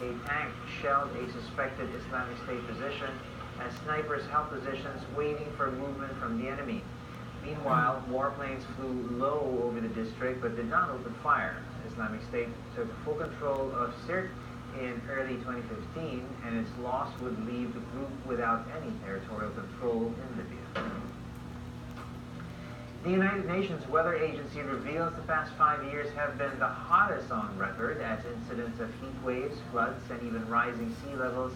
A tank shelled a suspected Islamic State position as snipers held positions waiting for movement from the enemy. Meanwhile, warplanes flew low over the district but did not open fire. Islamic State took full control of Sirte in early 2015, and its loss would leave the group without any territorial control in Libya. The United Nations Weather Agency reveals the past 5 years have been the hottest on record as incidents of heat waves, floods, and even rising sea levels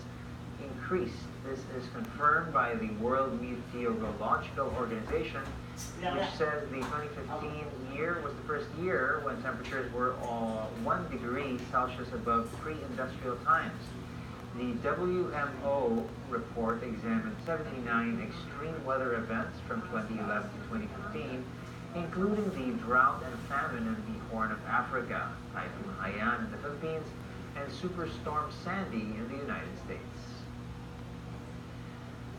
increased. This is confirmed by the World Meteorological Organization, which says the 2015 year was the first year when temperatures were 1 degree Celsius above pre-industrial times. The WMO report examined 79 extreme weather events from 2011 to 2015, including the drought and famine in the Horn of Africa, Typhoon Haiyan in the Philippines, and Superstorm Sandy in the United States.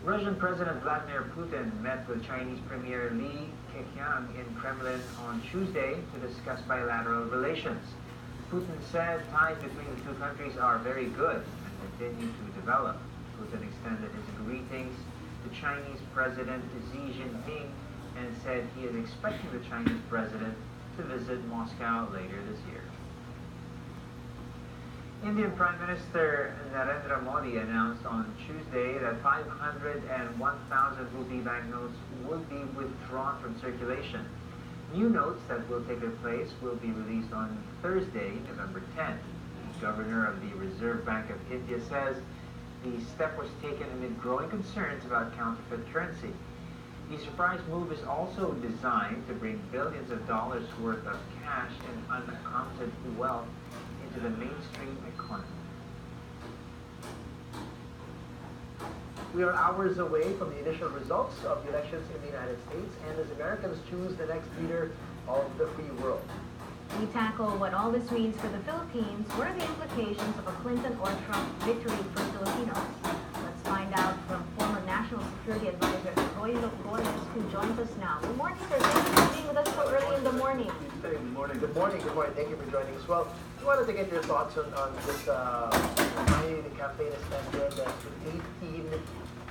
Russian President Vladimir Putin met with Chinese Premier Li Keqiang in Kremlin on Tuesday to discuss bilateral relations. Putin said ties between the two countries are very good and continue to develop. Putin extended his greetings to Chinese President Xi Jinping and said he is expecting the Chinese president to visit Moscow later this year. Indian Prime Minister Narendra Modi announced on Tuesday that 500 and 1,000 rupee banknotes would be withdrawn from circulation. New notes that will take place will be released on Thursday, November 10th. The governor of the Reserve Bank of India says the step was taken amid growing concerns about counterfeit currency. The surprise move is also designed to bring billions of dollars worth of cash and unaccounted wealth into the mainstream economy. We are hours away from the initial results of the elections in the United States, and as Americans choose the next leader of the free world. We tackle what all this means for the Philippines. What are the implications of a Clinton or Trump victory for Filipinos? Let's find out from former National Security Advisor Roilo Golez, who joins us now. Good morning, sir. Thank you for being with us so early in the morning. Good morning. Good morning. Good morning. Thank you for joining us. Well, we wanted to get your thoughts on this finally the campaign has ended after 18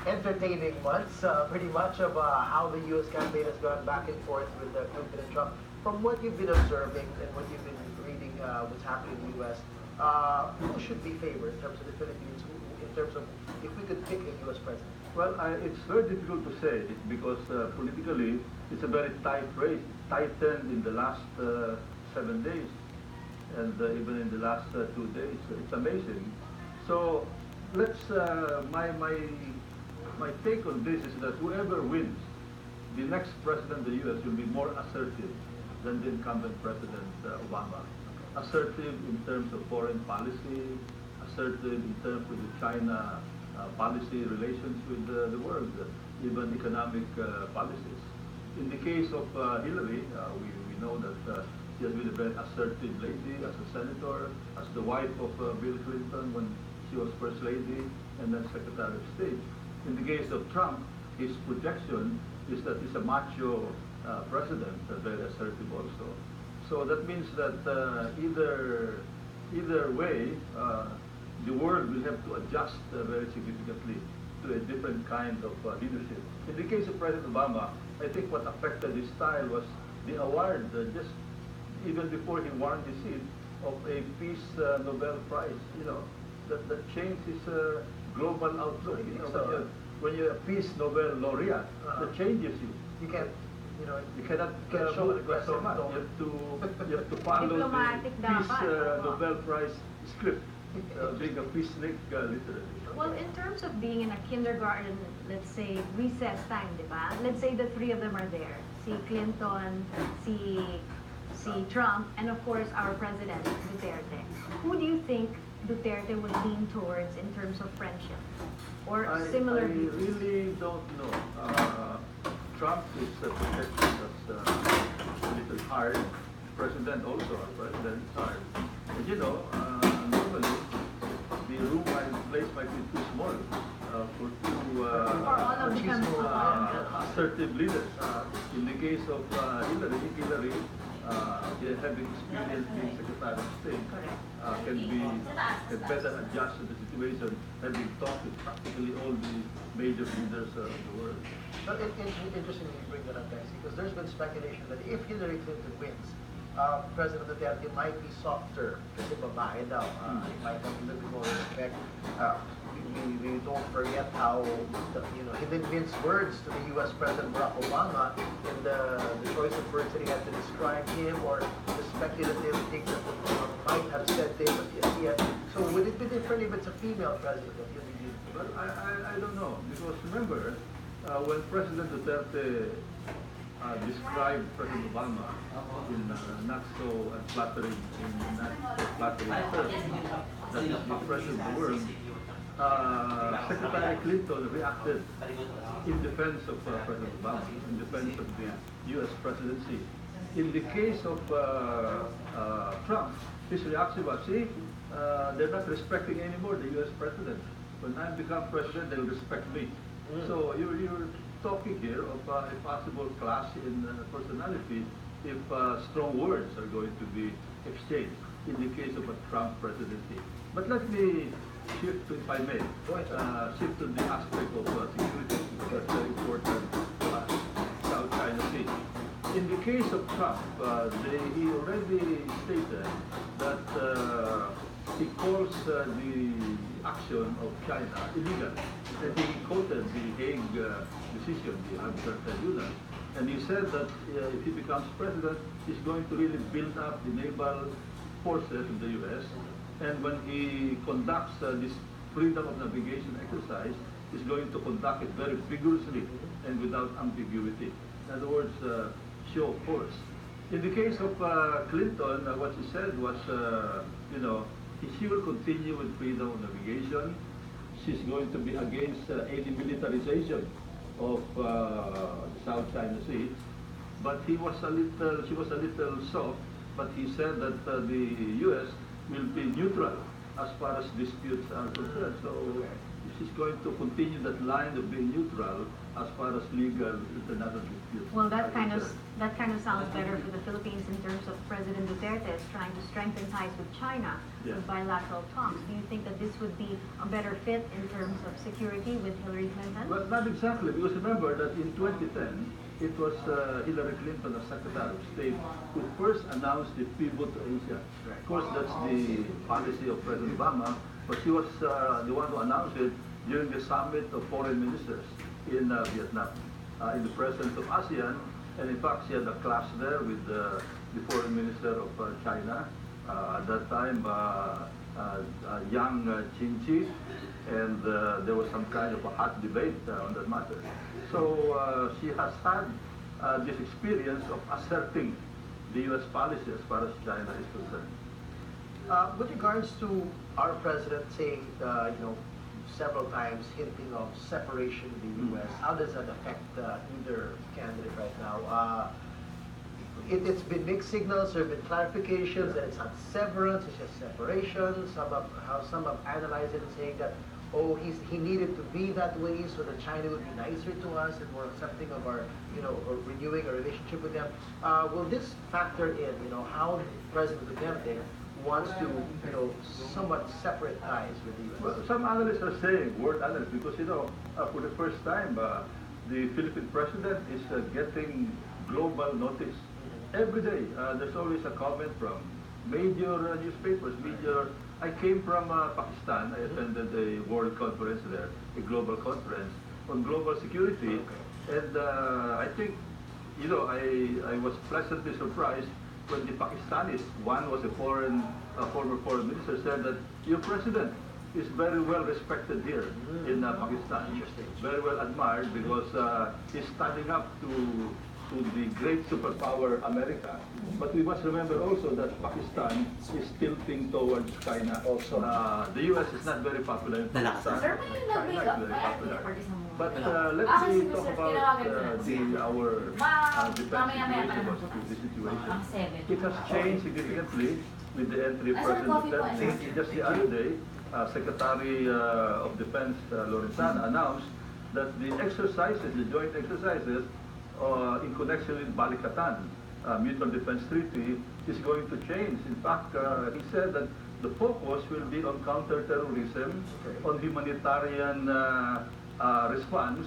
entertaining months, pretty much of how the U.S. campaign has gone back and forth with Clinton and Trump. From what you've been observing and what you've been reading, what's happening in the U.S., who should be favored in terms of the Philippines, in terms of if we could pick a U.S. president? Well, it's very difficult to say because politically it's a very tight race, tightened in the last 7 days and even in the last 2 days. It's amazing. So let's my take on this is that whoever wins, the next president of the U.S. will be more assertive than the incumbent President Obama. Assertive in terms of foreign policy, assertive in terms of the China policy relations with the world, even economic policies. In the case of Hillary, we know that she has been a very assertive lady as a senator, as the wife of Bill Clinton when she was First Lady and then Secretary of State. In the case of Trump, his projection is that he's a macho president, very assertive also. So that means that either way, the world will have to adjust very significantly to a different kind of leadership. In the case of President Obama, I think what affected his style was the award, just even before he won the seat, of a Peace Nobel Prize. You know, that changed his global outlook. You know, when you're a Peace Nobel laureate, that changes you. You can't, you cannot show move so much. You have to follow the Peace Nobel Prize script, being a peacenik literally. Well, in terms of being in a kindergarten, let's say recess time, diba? Let's say the three of them are there. Si Clinton, si Trump, and of course our president, Duterte. Who do you think Duterte would lean towards in terms of friendship? Or similar views? I really don't know. Trump is protected as a little hard. President also, president is hard. And normally the room place might be too small for two assertive leaders. In the case of Hillary having experience being Secretary of State, Correct. can better adjust to the situation, having talked with practically all the major leaders of the world. But interesting you bring that up, Betsy, because there's been speculation that if Hillary Clinton wins, President Duterte might be softer kasi babae daw. He might have a little bit more respect. We don't forget how he didn't mince words to the U.S. President Barack Obama in the choice of words that he had to describe him, or the speculative things that might have said to him. So would it be different if it's a female president? Well, I don't know, because remember, when President Duterte described President Obama in not so flattering terms, that is the president of the world, Secretary Clinton reacted in defense of President Obama, in defense of the U.S. presidency. In the case of Trump, his reaction was, see, they're not respecting anymore the U.S. president. When I become president, they'll respect me. So you're talking here of a possible clash in personality if strong words are going to be exchanged in the case of a Trump presidency. But let me shift, if I may, shift to the aspect of security, because that's very important to us, South China Sea. In the case of Trump, he already stated that he calls the action of China illegal. And he quoted the Hague decision, the Arbiter Tribunal. And he said that if he becomes president, he's going to really build up the naval forces in the U.S. And when he conducts this freedom of navigation exercise, he's going to conduct it very vigorously and without ambiguity. In other words, show of force. In the case of Clinton, what she said was, she will continue with freedom of navigation. She's going to be against any militarization of the South China Sea. But she was a little soft, but he said that the U.S. will be neutral as far as disputes are concerned. So she's going to continue that line of being neutral as far as legal international disputes. Well, that kind of sounds better for the Philippines in terms of President Duterte is trying to strengthen ties with China with bilateral talks. Do you think that this would be a better fit in terms of security with Hillary Clinton? Well, not exactly, because remember that in 2010, it was Hillary Clinton, as Secretary of State, who first announced the pivot to Asia. Of course, that's the policy of President Obama, but she was the one who announced it during the summit of foreign ministers in Vietnam, in the presence of ASEAN. And in fact, she had a clash there with the foreign minister of China, at that time, young Chin Chi, and there was some kind of a hot debate on that matter. So she has had this experience of asserting the U.S. policy as far as China is concerned. With regards to our president saying, several times hinting of separation in the U.S., how does that affect either candidate right now? It's been mixed signals, there have been clarifications that it's not severance, it's just separation. Some have analyzed it and saying that, he needed to be that way so that China would be nicer to us and more accepting of our, or renewing our relationship with them. Will this factor in, how President Duterte wants to, somewhat separate ties with the U.S.? Well, some analysts are saying, word analysts, because, for the first time, the Philippine president is getting global notice. Every day, there's always a comment from major newspapers, I came from Pakistan. I attended a world conference there, a global conference on global security. And I think, I was pleasantly surprised when the Pakistanis, one was a former foreign minister, said that your president is very well respected here in Pakistan. Very well admired because he's standing up to the great superpower America. But we must remember also that Pakistan is tilting towards China. Also, the U.S. is not very popular in Pakistan. China is very popular. But let me talk about our defense situation. It has changed significantly with the entry of President Duterte. Just the other day, Secretary of Defense Lorenzana announced that the exercises, the joint exercises, in connection with Balikatan, Mutual Defense Treaty is going to change. In fact, he said that the focus will be on counterterrorism, on humanitarian response,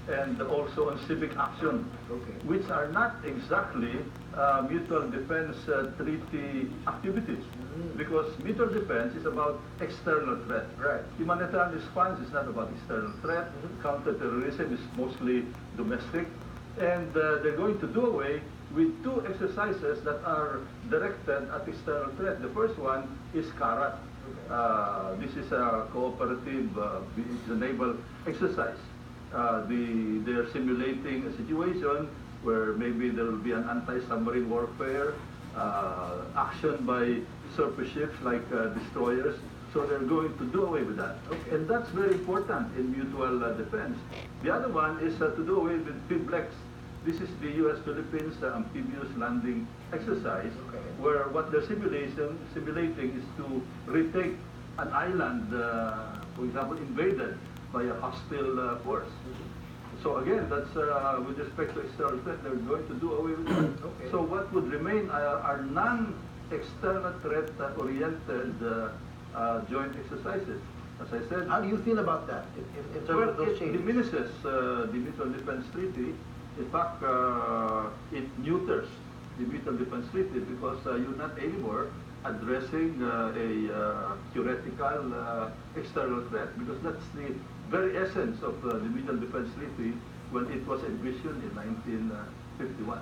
and also on civic action, which are not exactly mutual defense treaty activities. Because mutual defense is about external threat. Right. Humanitarian response is not about external threat. Counterterrorism is mostly domestic. And they're going to do away with two exercises that are directed at external threat. The first one is CARAT. This is a cooperative, it's a naval exercise. They are simulating a situation where maybe there will be an anti-submarine warfare, action by surface ships like destroyers. So they're going to do away with that. And that's very important in mutual defense. The other one is to do away with PIBLEX. This is the U.S.-Philippines amphibious landing exercise, where what they're simulating is to retake an island, for example, invaded by a hostile force. So again, that's with respect to external threat, they're going to do away with that. So what would remain are non-external threat-oriented joint exercises. As I said, How do you feel about that in terms of those it changes? diminishes the Mutual Defense Treaty. In fact, it neuters the Mutual Defense Treaty because you're not anymore addressing a theoretical external threat, because that's the very essence of the Mutual Defense Treaty when it was envisioned in 1951.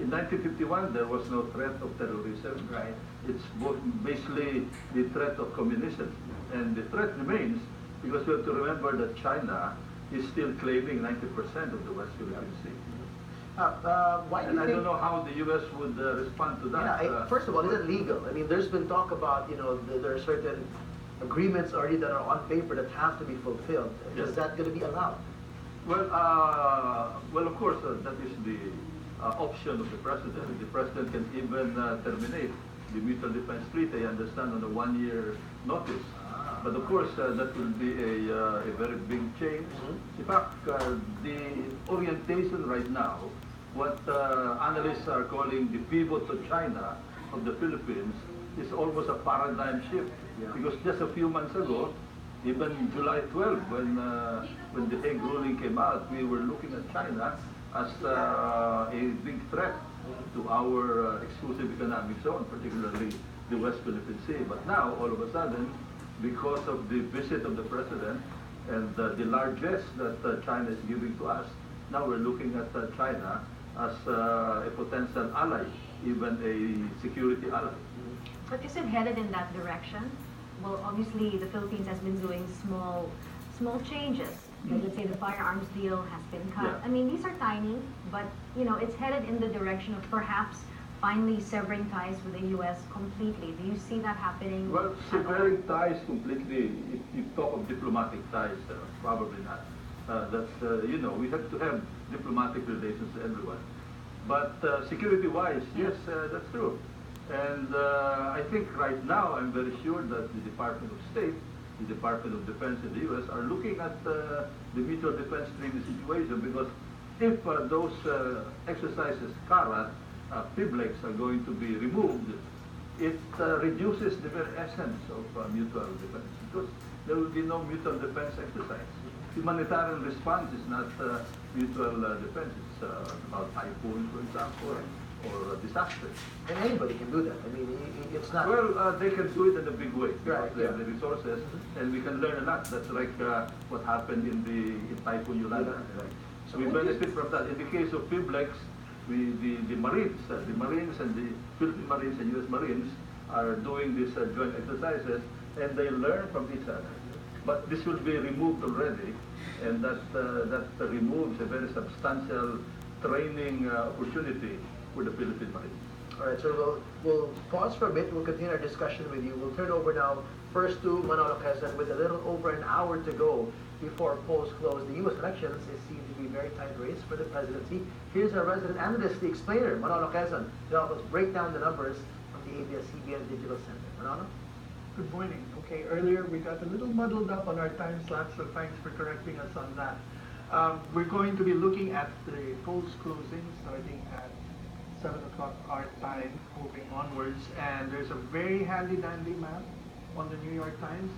In 1951, there was no threat of terrorism. Right. It's both basically the threat of communism. And the threat remains because we have to remember that China is still claiming 90% of the West Philippine Sea. Why do And you I think? don't know how the U.S. would respond to that. Yeah, first of all, is it legal? I mean, there's been talk about, there are certain agreements already that are on paper that have to be fulfilled. Yes. Is that going to be allowed? Well, of course, that is the option of the president. The president can even terminate the Mutual Defense Treaty, I understand, on a one-year notice. But of course, that will be a very big change. In fact, the orientation right now, what analysts are calling the pivot to China of the Philippines, is almost a paradigm shift. Because just a few months ago, even July 12, when the Hague ruling came out, we were looking at China as a big threat to our exclusive economic zone, particularly the West Philippine Sea. But now, all of a sudden, because of the visit of the president and the largesse that China is giving to us, now we're looking at China as a potential ally, even a security ally. But is it headed in that direction? Well, obviously, the Philippines has been doing small changes. Like, let's say the firearms deal has been cut. Yeah. I mean, these are tiny, but it's headed in the direction of perhaps finally severing ties with the U.S. completely. Do you see that happening? Well, severing ties completely, if you talk of diplomatic ties, probably not. We have to have diplomatic relations with everyone. But security-wise, yes, that's true. And I think right now, I'm very sure that the Department of State, the Department of Defense in the U.S. are looking at the Mutual Defense Treaty situation, because if those exercises, CARAT, PIBLEX, are going to be removed, it reduces the very essence of mutual defense, because there will be no mutual defense exercise. Humanitarian response is not mutual defense. It's about typhoon, for example, or disasters. And anybody can do that. I mean, it's not. Well, they can do it in a big way because Right, they have the resources, and we can learn a lot. That's like what happened in Typhoon Yolanda. So We what is- benefit from that. In the case of PIBLEX, the Marines and the Philippine Marines and U.S. Marines are doing these joint exercises, and they learn from each other. But this will be removed already, and that removes a very substantial training opportunity for the Philippine Marines. All right, so we'll pause for a bit. We'll continue our discussion with you. We'll turn over now first to Manotoc with a little over an hour to go before polls close. The U.S. elections is seen to be a very tight race for the presidency. Here's our resident analyst, the explainer, Manotoc, to help us break down the numbers from the ABS-CBN Digital Center. Manotoc? Good morning. Okay, earlier we got a little muddled up on our time slots, so thanks for correcting us on that. We're going to be looking at the polls closing starting at 7 o'clock our time, moving onwards. And there's a very handy-dandy map on the New York Times.